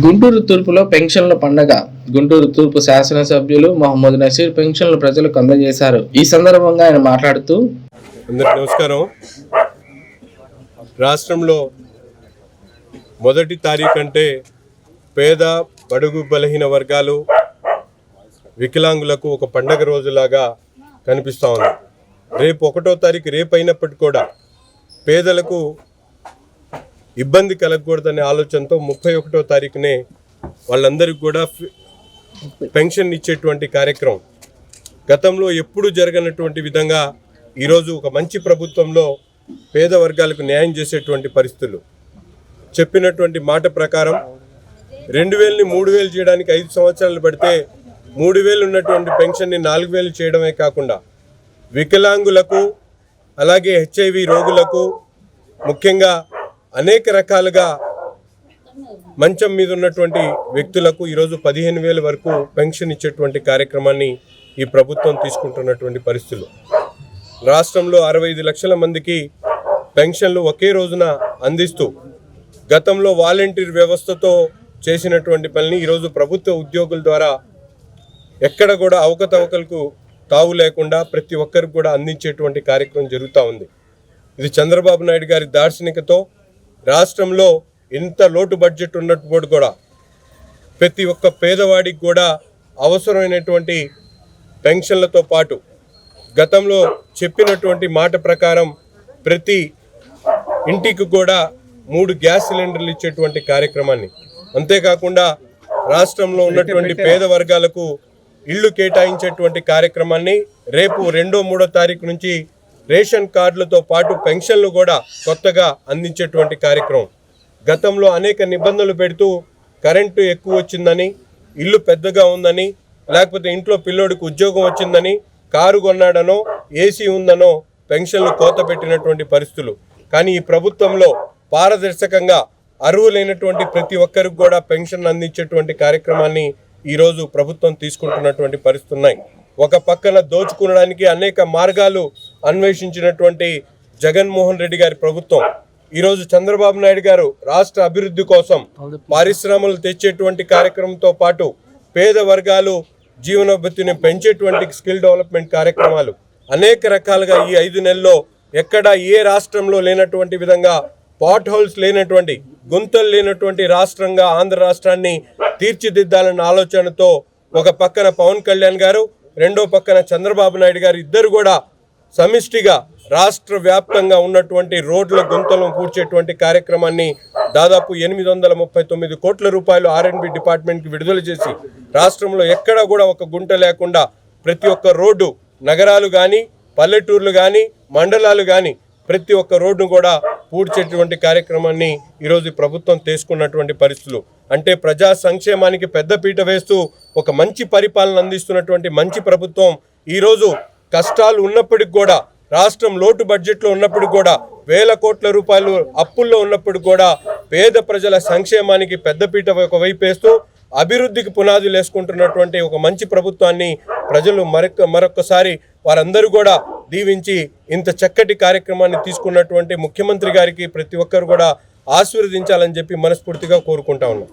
గుంటూరు తూర్పులో పెన్షన్ల పండగ. గుంటూరు తూర్పు శాసనసభ్యులు మహమ్మద్ నసీర్ పెన్షన్లు ప్రజలకు అందజేశారు. ఈ సందర్భంగా ఆయన మాట్లాడుతూ, అందరికీ నమస్కారం. రాష్ట్రంలో మొదటి తారీఖు అంటే పేద బడుగు బలహీన వర్గాలు వికలాంగులకు ఒక పండగ రోజులాగా కనిపిస్తూ ఉంది. రేపు 1వ తారీఖు రేపు అయినప్పటికీ కూడా పేదలకు ఇబ్బంది కలగకూడదనే ఆలోచనతో 31వ తారీఖునే వాళ్ళందరికీ కూడా పెన్షన్ ఇచ్చేటువంటి కార్యక్రమం గతంలో ఎప్పుడు జరగనటువంటి విధంగా ఈరోజు ఒక మంచి ప్రభుత్వంలో పేద వర్గాలకు న్యాయం చేసేటువంటి పరిస్థితులు. చెప్పినటువంటి మాట ప్రకారం 2000ని 3000 చేయడానికి 5 సంవత్సరాలు పడితే 3000 ఉన్నటువంటి పెన్షన్ని 4000 చేయడమే కాకుండా వికలాంగులకు అలాగే HIV రోగులకు ముఖ్యంగా అనేక రకాలుగా మంచం మీద ఉన్నటువంటి వ్యక్తులకు ఈరోజు 15,000 వరకు పెన్షన్ ఇచ్చేటువంటి కార్యక్రమాన్ని ఈ ప్రభుత్వం తీసుకుంటున్నటువంటి పరిస్థితులు. రాష్ట్రంలో 65 లక్షల మందికి పెన్షన్లు ఒకే రోజున అందిస్తూ గతంలో వాలంటీర్ వ్యవస్థతో చేసినటువంటి పనిని ఈరోజు ప్రభుత్వ ఉద్యోగుల ద్వారా ఎక్కడ కూడా అవకతవకలకు తావు లేకుండా ప్రతి ఒక్కరికి కూడా అందించేటువంటి కార్యక్రమం జరుగుతూ ఉంది. ఇది చంద్రబాబు నాయుడు గారి దార్శనికతో రాష్ట్రంలో ఇంత లోటు బడ్జెట్ ఉన్నప్పుడు కూడా ప్రతి ఒక్క పేదవాడికి కూడా అవసరమైనటువంటి పెన్షన్లతో పాటు గతంలో చెప్పినటువంటి మాట ప్రకారం ప్రతి ఇంటికి కూడా 3 గ్యాస్ సిలిండర్లు ఇచ్చేటువంటి కార్యక్రమాన్ని, అంతేకాకుండా రాష్ట్రంలో ఉన్నటువంటి పేద వర్గాలకు ఇళ్లు కేటాయించేటువంటి కార్యక్రమాన్ని రేపు 2వ 3వ తారీఖు నుంచి రేషన్ కార్డులతో పాటు పెన్షన్లు కూడా కొత్తగా అందించేటువంటి కార్యక్రమం. గతంలో అనేక నిబంధనలు పెడుతూ కరెంటు ఎక్కువ వచ్చిందని, ఇల్లు పెద్దగా ఉందని, లేకపోతే ఇంట్లో పిల్లోడికి ఉద్యోగం వచ్చిందని, కారు కొన్నాడనో ఏసీ ఉందనో పెన్షన్లు కోత పెట్టినటువంటి పరిస్థితులు. కానీ ఈ ప్రభుత్వంలో పారదర్శకంగా అర్హులైనటువంటి ప్రతి ఒక్కరికి కూడా పెన్షన్ అందించేటువంటి కార్యక్రమాన్ని ఈరోజు ప్రభుత్వం తీసుకుంటున్నటువంటి పరిస్థితులు ఉన్నాయి. ఒక పక్కన దోచుకునడానికి అనేక మార్గాలు అన్వేషించినటువంటి జగన్మోహన్ రెడ్డి గారి ప్రభుత్వం ఈరోజు చంద్రబాబు నాయుడు గారు రాష్ట్ర అభివృద్ధి కోసం పరిశ్రమలు తెచ్చేటువంటి కార్యక్రమంతో పాటు పేద వర్గాలు జీవనోపాధిని పెంచేటువంటి స్కిల్ డెవలప్మెంట్ కార్యక్రమాలు అనేక రకాలుగా ఈ 5 నెలల్లో ఎక్కడ ఏ రాష్ట్రంలో లేనటువంటి విధంగా పాట్ హోల్స్ లేనటువంటి గుంతలు లేనటువంటి రాష్ట్రంగా ఆంధ్ర రాష్ట్రాన్ని తీర్చిదిద్దాలన్న ఆలోచనతో ఒక పక్కన పవన్ కళ్యాణ్ గారు, రెండో పక్కన చంద్రబాబు నాయుడు గారు ఇద్దరు కూడా సమిష్టిగా రాష్ట్ర వ్యాప్తంగా ఉన్నటువంటి రోడ్ల గుంతలను పూడ్చేటువంటి కార్యక్రమాన్ని దాదాపు 839 కోట్ల రూపాయలు R&B డిపార్ట్మెంట్కి విడుదల చేసి రాష్ట్రంలో ఎక్కడా కూడా ఒక గుంట లేకుండా ప్రతి ఒక్క రోడ్డు, నగరాలు కానీ పల్లెటూర్లు కానీ మండలాలు కానీ ప్రతి ఒక్క రోడ్డును కూడా పూడ్చేటువంటి కార్యక్రమాన్ని ఈరోజు ప్రభుత్వం తీసుకున్నటువంటి పరిస్థితులు. అంటే ప్రజా సంక్షేమానికి పెద్దపీట వేస్తూ ఒక మంచి పరిపాలన అందిస్తున్నటువంటి మంచి ప్రభుత్వం ఈరోజు కష్టాలు ఉన్నప్పటికి కూడా, రాష్ట్రం లోటు బడ్జెట్లో ఉన్నప్పటికి కూడా, వేల కోట్ల రూపాయలు అప్పుల్లో ఉన్నప్పటికి కూడా పేద ప్రజల సంక్షేమానికి పెద్దపీట ఒకవైపు వేస్తూ అభివృద్ధికి పునాదులు వేసుకుంటున్నటువంటి ఒక మంచి ప్రభుత్వాన్ని ప్రజలు మరొకసారి వారందరూ కూడా దీవించి ఇంత చక్కటి కార్యక్రమాన్ని తీసుకున్నటువంటి ముఖ్యమంత్రి గారికి ప్రతి ఒక్కరు కూడా ఆశీర్వదించాలని చెప్పి మనస్ఫూర్తిగా కోరుకుంటా ఉన్నాం.